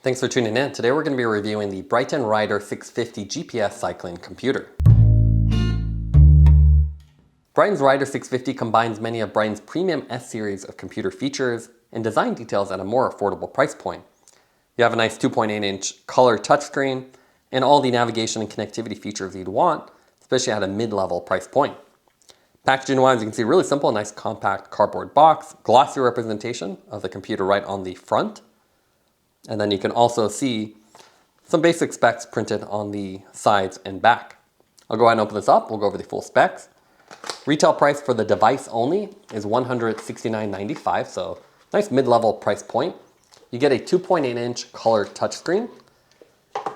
Thanks for tuning in. Today we're going to be reviewing the Bryton Rider 650 GPS cycling computer. Bryton's Rider 650 combines many of Bryton's premium S series of computer features and design details at a more affordable price point. You have a nice 2.8-inch color touchscreen and all the navigation and connectivity features you'd want, especially at a mid-level price point. Packaging-wise, you can see really simple, nice compact cardboard box, glossy representation of the computer right on the front. And then you can also see some basic specs printed on the sides and back. I'll go ahead and open this up. We'll go over the full specs. Retail price for the device only is $169.95, so nice mid-level price point. You get a 2.8-inch color touchscreen.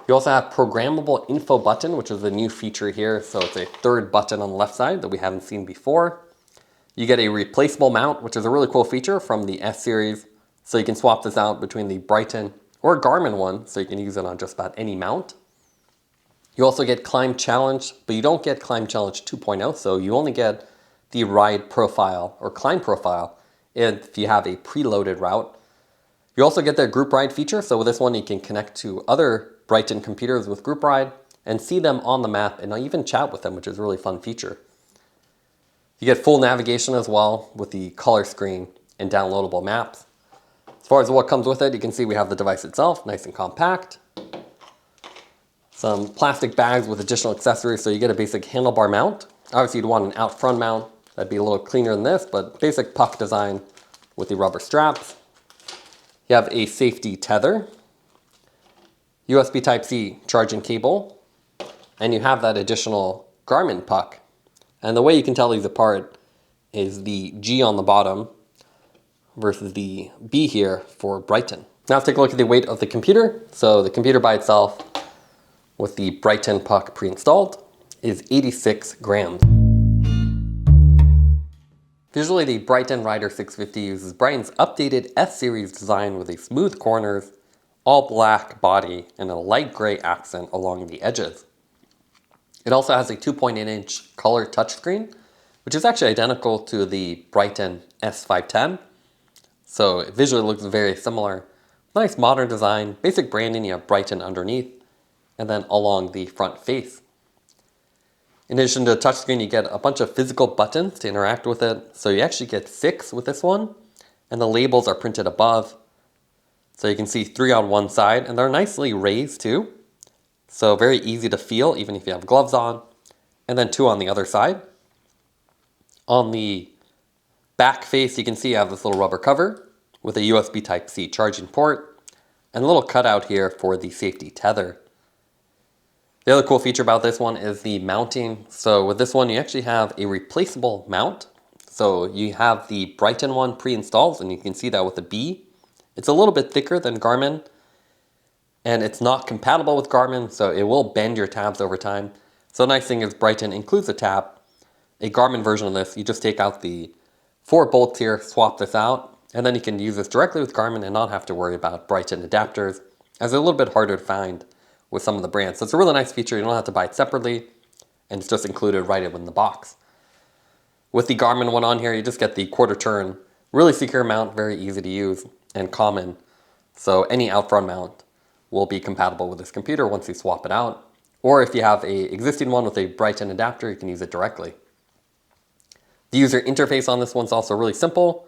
You also have programmable info button, which is a new feature here. So it's a third button on the left side that we haven't seen before. You get a replaceable mount, which is a really cool feature from the S series. So you can swap this out between the Bryton or Garmin one, so you can use it on just about any mount. You also get Climb Challenge, but you don't get Climb Challenge 2.0, so you only get the ride profile or climb profile if you have a preloaded route. You also get the group ride feature, so with this one you can connect to other Bryton computers with group ride and see them on the map and even chat with them, which is a really fun feature. You get full navigation as well with the color screen and downloadable maps. As far as what comes with it, you can see we have the device itself, nice and compact. Some plastic bags with additional accessories, so you get a basic handlebar mount. Obviously you'd want an out front mount, that'd be a little cleaner than this, but basic puck design with the rubber straps. You have a safety tether, USB Type-C charging cable, and you have that additional Garmin puck. And the way you can tell these apart is the G on the bottom versus the B here for Bryton. Now let's take a look at the weight of the computer. So the computer by itself with the Bryton puck pre-installed is 86 grams. Visually, the Bryton Rider 650 uses Bryton's updated S-series design with a smooth corners, all black body, and a light gray accent along the edges. It also has a 2.8-inch color touchscreen, which is actually identical to the Bryton S510. So it visually looks very similar. Nice modern design, basic branding, you have Bryton underneath, and then along the front face. In addition to the touchscreen, you get a bunch of physical buttons to interact with it. So you actually get 6 with this one, and the labels are printed above. So you can see 3 on one side, and they're nicely raised too. So very easy to feel, even if you have gloves on. And then 2 on the other side. On the back face, you can see you have this little rubber cover with a USB Type-C charging port, and a little cutout here for the safety tether. The other cool feature about this one is the mounting. So with this one, you actually have a replaceable mount. So you have the Bryton one pre-installed, and you can see that with the B. It's a little bit thicker than Garmin, and it's not compatible with Garmin, so it will bend your tabs over time. So the nice thing is Bryton includes a tab. A Garmin version of this, you just take out the 4 bolts here, swap this out, and then you can use this directly with Garmin and not have to worry about Bryton adapters, as they're a little bit harder to find with some of the brands. So it's a really nice feature. You don't have to buy it separately, and it's just included right in the box. With the Garmin one on here, you just get the quarter turn, really secure mount, very easy to use and common. So any out front mount will be compatible with this computer once you swap it out. Or if you have a existing one with a Bryton adapter, you can use it directly. The user interface on this one's also really simple.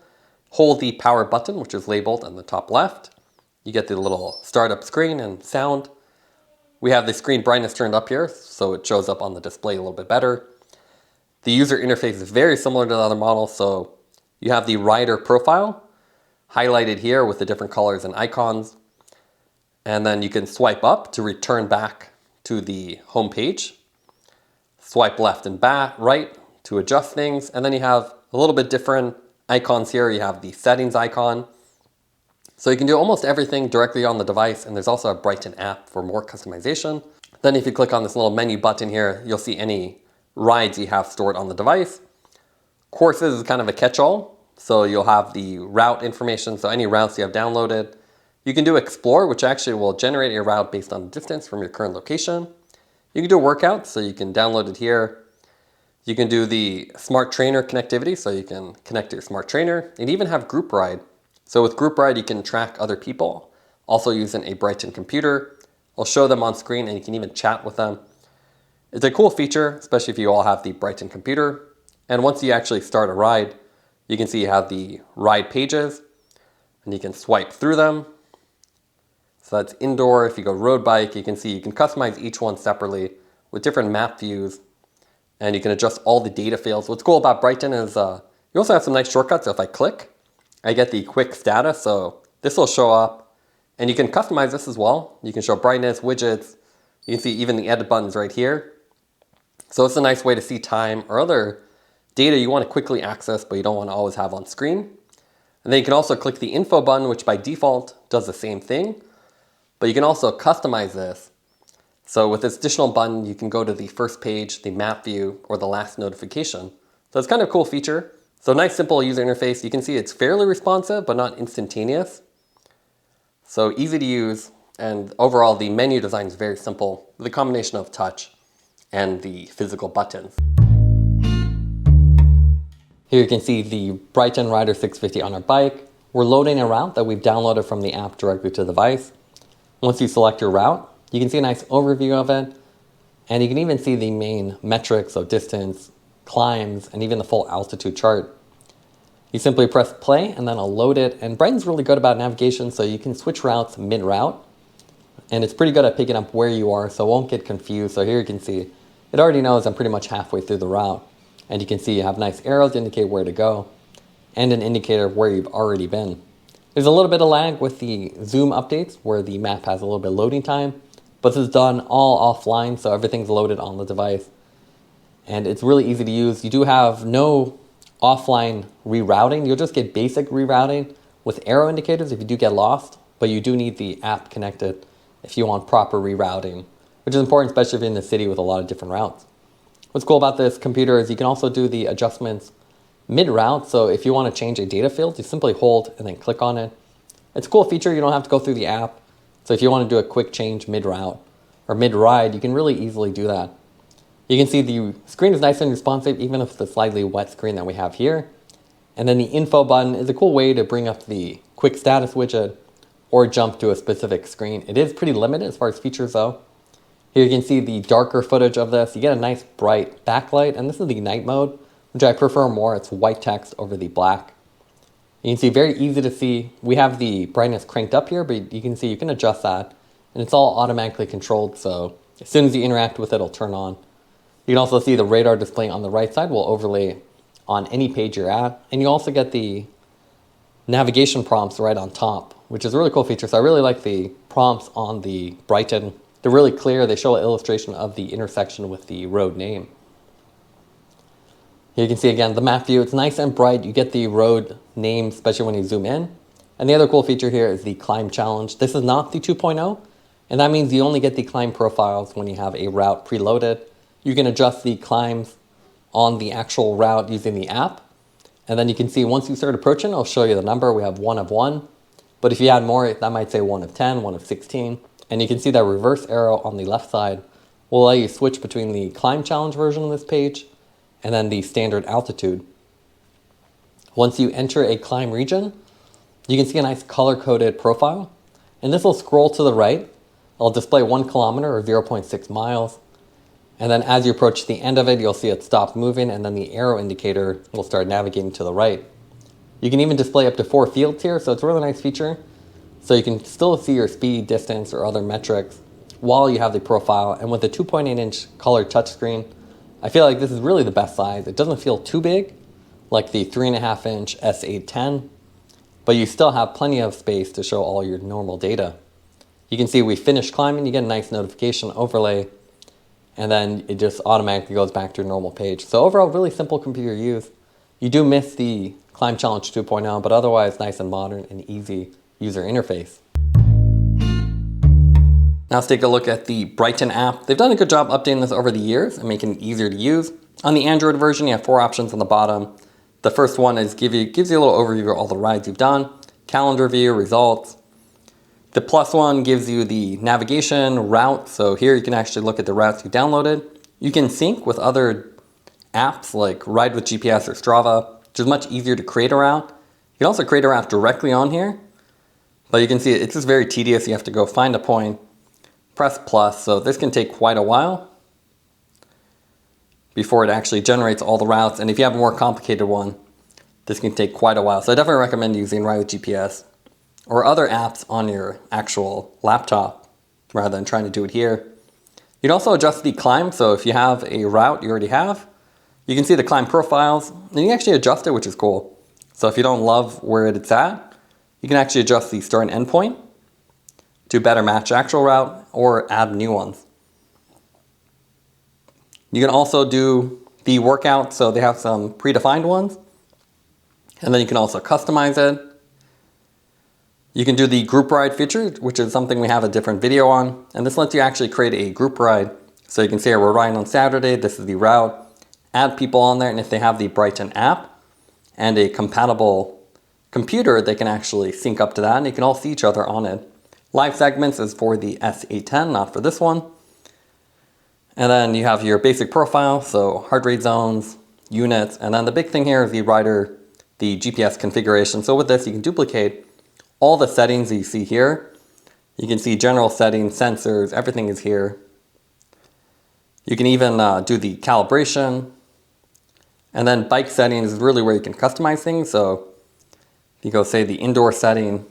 Hold the power button, which is labeled on the top left. You get the little startup screen and sound. We have the screen brightness turned up here, so it shows up on the display a little bit better. The user interface is very similar to the other model, so you have the rider profile highlighted here with the different colors and icons. And then you can swipe up to return back to the home page. Swipe left and right to adjust things. And then you have a little bit different icons here. You have the settings icon. So you can do almost everything directly on the device, and there's also a Bryton app for more customization. Then if you click on this little menu button here, you'll see any rides you have stored on the device. Courses is kind of a catch-all, so you'll have the route information, so any routes you have downloaded. You can do Explore, which actually will generate a route based on the distance from your current location. You can do workouts, so you can download it here. You can do the smart trainer connectivity, so you can connect to your smart trainer, and even have group ride. So with group ride, you can track other people also using a Bryton computer. I'll show them on screen and you can even chat with them. It's a cool feature, especially if you all have the Bryton computer. And once you actually start a ride, you can see you have the ride pages and you can swipe through them. So that's indoor. If you go road bike, you can see you can customize each one separately with different map views, and you can adjust all the data fields. What's cool about Bryton is you also have some nice shortcuts. So if I click, I get the quick status. So this will show up, and you can customize this as well. You can show brightness, widgets. You can see even the edit buttons right here. So it's a nice way to see time or other data you want to quickly access, but you don't want to always have on screen. And then you can also click the info button, which by default does the same thing, but you can also customize this. So with this additional button, you can go to the first page, the map view, or the last notification. So it's kind of a cool feature. So nice, simple user interface. You can see it's fairly responsive, but not instantaneous. So easy to use, and overall the menu design is very simple with a combination of touch and the physical buttons. Here you can see the Bryton Rider 650 on our bike. We're loading a route that we've downloaded from the app directly to the device. Once you select your route, you can see a nice overview of it, and you can even see the main metrics of distance, climbs, and even the full altitude chart. You simply press play and then I'll load it, and Bryton's really good about navigation, so you can switch routes mid-route, and it's pretty good at picking up where you are, so it won't get confused. So here you can see it already knows I'm pretty much halfway through the route, and you can see you have nice arrows to indicate where to go and an indicator of where you've already been. There's a little bit of lag with the zoom updates where the map has a little bit of loading time, but this is done all offline, so everything's loaded on the device. And it's really easy to use. You do have no offline rerouting. You'll just get basic rerouting with arrow indicators if you do get lost, but you do need the app connected if you want proper rerouting, which is important, especially if you're in the city with a lot of different routes. What's cool about this computer is you can also do the adjustments mid-route. So if you want to change a data field, you simply hold and then click on it. It's a cool feature. You don't have to go through the app. So if you want to do a quick change mid-route or mid-ride, you can really easily do that. You can see the screen is nice and responsive, even if it's a slightly wet screen that we have here. And then the info button is a cool way to bring up the quick status widget or jump to a specific screen. It is pretty limited as far as features though. Here you can see the darker footage of this. You get a nice bright backlight, and this is the night mode, which I prefer more. It's white text over the black. You can see very easy to see. We have the brightness cranked up here, but you can see you can adjust that, and it's all automatically controlled, so as soon as you interact with it, it'll turn on. You can also see the radar display on the right side will overlay on any page you're at, and you also get the navigation prompts right on top, which is a really cool feature. So I really like the prompts on the Bryton. They're really clear. They show an illustration of the intersection with the road name. Here you can see again the map view. It's nice and bright. You get the road name, especially when you zoom in. And the other cool feature here is the climb challenge. This is not the 2.0, and that means you only get the climb profiles when you have a route preloaded. You can adjust the climbs on the actual route using the app. And then you can see once you start approaching, it'll show you the number. We have 1 of 1. But if you add more, that might say 1 of 10, 1 of 16. And you can see that reverse arrow on the left side will allow you to switch between the climb challenge version of this page and then the standard altitude. Once you enter a climb region, you can see a nice color-coded profile. And this will scroll to the right. It'll display 1 kilometer or 0.6 miles. And then as you approach the end of it, you'll see it stop moving, and then the arrow indicator will start navigating to the right. You can even display up to 4 fields here, so it's a really nice feature. So you can still see your speed, distance, or other metrics while you have the profile. And with the 2.8-inch color touchscreen, I feel like this is really the best size. It doesn't feel too big, like the 3.5-inch S810, but you still have plenty of space to show all your normal data. You can see we finished climbing, you get a nice notification overlay, and then it just automatically goes back to your normal page. So overall, really simple computer use. You do miss the Climb Challenge 2.0, but otherwise nice and modern and easy user interface. Now let's take a look at the Bryton app. They've done a good job updating this over the years and making it easier to use. On the Android version, you have 4 options on the bottom. The first one is gives you a little overview of all the rides you've done, calendar view, results. The plus one gives you the navigation, route. So here you can actually look at the routes you downloaded. You can sync with other apps like Ride with GPS or Strava, which is much easier to create a route. You can also create a route directly on here. But you can see it's just very tedious. You have to go find a point, press plus, so this can take quite a while before it actually generates all the routes. And if you have a more complicated one, this can take quite a while. So I definitely recommend using Ride with GPS or other apps on your actual laptop rather than trying to do it here. You can also adjust the climb. So if you have a route you already have, you can see the climb profiles and you can actually adjust it, which is cool. So if you don't love where it's at, you can actually adjust the start and end point to better match the actual route or add new ones. You can also do the workout, so they have some predefined ones. And then you can also customize it. You can do the group ride feature, which is something we have a different video on. And this lets you actually create a group ride. So you can say we're riding on Saturday, this is the route, add people on there, and if they have the Bryton app and a compatible computer, they can actually sync up to that and you can all see each other on it. Live segments is for the S810, not for this one. And then you have your basic profile, so heart rate zones, units, and then the big thing here is the rider, the GPS configuration. So with this, you can duplicate all the settings that you see here. You can see general settings, sensors, everything is here. You can even do the calibration. And then bike settings is really where you can customize things. So if you go say the indoor setting,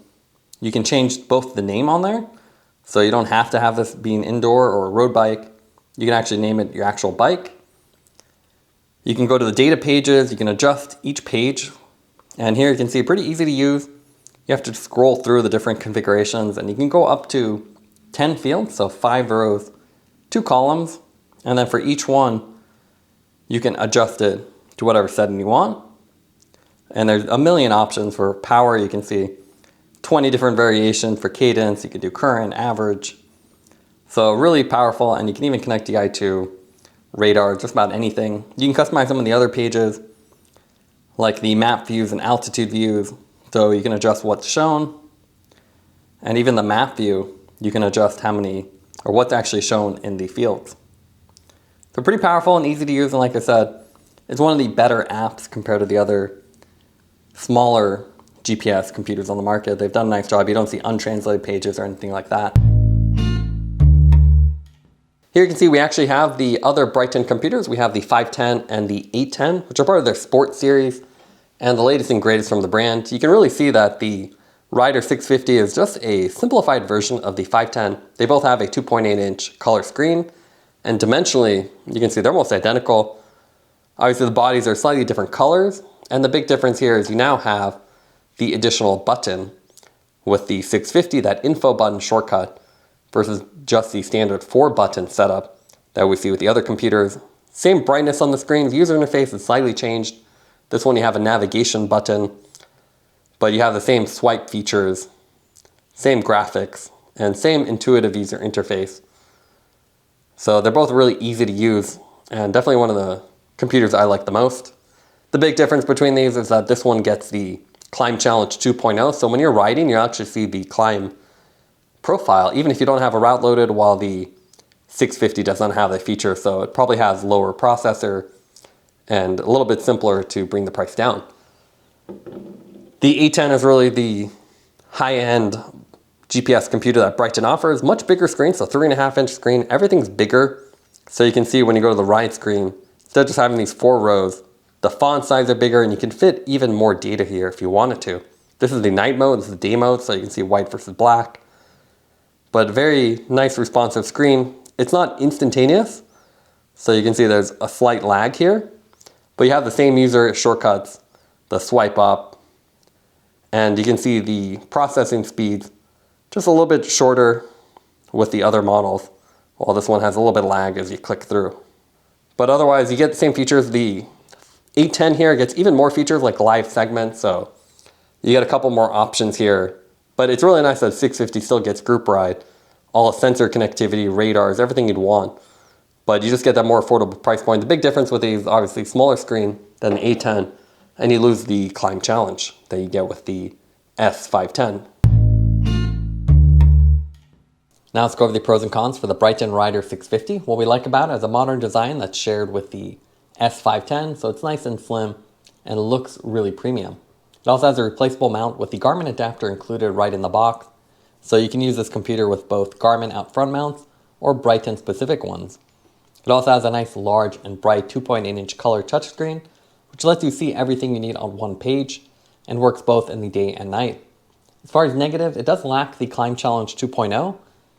you can change both the name on there. So you don't have to have this being indoor or a road bike. You can actually name it your actual bike. You can go to the data pages, you can adjust each page. And here you can see pretty easy to use. You have to scroll through the different configurations and you can go up to 10 fields, so 5 rows, 2 columns. And then for each one, you can adjust it to whatever setting you want. And there's a million options for power. You can see 20 different variations for cadence. You can do current, average. So really powerful, and you can even connect DI to radar, just about anything. You can customize some of the other pages, like the map views and altitude views. So you can adjust what's shown. And even the map view, you can adjust how many, or what's actually shown in the fields. So pretty powerful and easy to use, and like I said, it's one of the better apps compared to the other smaller GPS computers on the market. They've done a nice job. You don't see untranslated pages or anything like that. Here you can see we actually have the other Bryton computers. We have the 510 and the 810, which are part of their sports series and the latest and greatest from the brand. You can really see that the Rider 650 is just a simplified version of the 510. They both have a 2.8-inch color screen, and dimensionally, you can see they're almost identical. Obviously the bodies are slightly different colors, and the big difference here is you now have the additional button with the 650, that info button shortcut, versus just the standard 4-button setup that we see with the other computers. Same brightness on the screen, the user interface is slightly changed. This one you have a navigation button, but you have the same swipe features, same graphics, and same intuitive user interface. So they're both really easy to use, and definitely one of the computers I like the most. The big difference between these is that this one gets the Climb Challenge 2.0, so when you're riding, you actually see the climb profile, even if you don't have a route loaded, while the 650 does not have that feature, so it probably has lower processor and a little bit simpler to bring the price down. The 810 is really the high-end GPS computer that Bryton offers. Much bigger screen, so 3.5-inch screen, everything's bigger. So you can see when you go to the ride screen, instead of just having these 4 rows, the font size are bigger and you can fit even more data here if you wanted to. This is the night mode, this is the day mode, so you can see white versus black. But very nice responsive screen. It's not instantaneous, so you can see there's a slight lag here, but you have the same user shortcuts, the swipe up, and you can see the processing speeds just a little bit shorter with the other models, while this one has a little bit of lag as you click through. But otherwise, you get the same features. The 810 here gets even more features like live segments, so you get a couple more options here. But it's really nice that 650 still gets group ride, all sensor connectivity, radars, everything you'd want. But you just get that more affordable price point. The big difference with these, obviously smaller screen than the 810, and you lose the climb challenge that you get with the S510. Now let's go over the pros and cons for the Bryton Rider 650. What we like about it is a modern design that's shared with the S510, so it's nice and slim and it looks really premium. It also has a replaceable mount with the Garmin adapter included right in the box, so you can use this computer with both Garmin out front mounts or Bryton specific ones. It also has a nice large and bright 2.8-inch color touchscreen, which lets you see everything you need on one page and works both in the day and night. As far as negative, it does lack the Climb Challenge 2.0,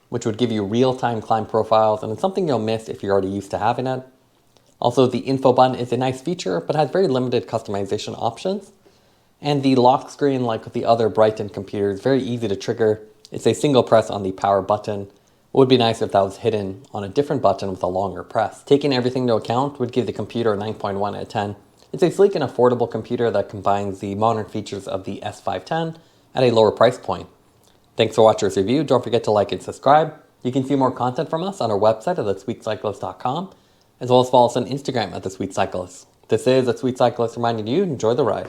which would give you real-time climb profiles, and it's something you'll miss if you're already used to having it. Also, the info button is a nice feature, but has very limited customization options. And the lock screen, like with the other Bryton computers, is very easy to trigger. It's a single press on the power button. It would be nice if that was hidden on a different button with a longer press. Taking everything into account would give the computer a 9.1 out of 10. It's a sleek and affordable computer that combines the modern features of the S510 at a lower price point. Thanks for watching this review. Don't forget to like and subscribe. You can see more content from us on our website at thesweetcyclist.com, as well as follow us on Instagram at thesweetcyclist. This is The Sweet Cyclist reminding you to enjoy the ride.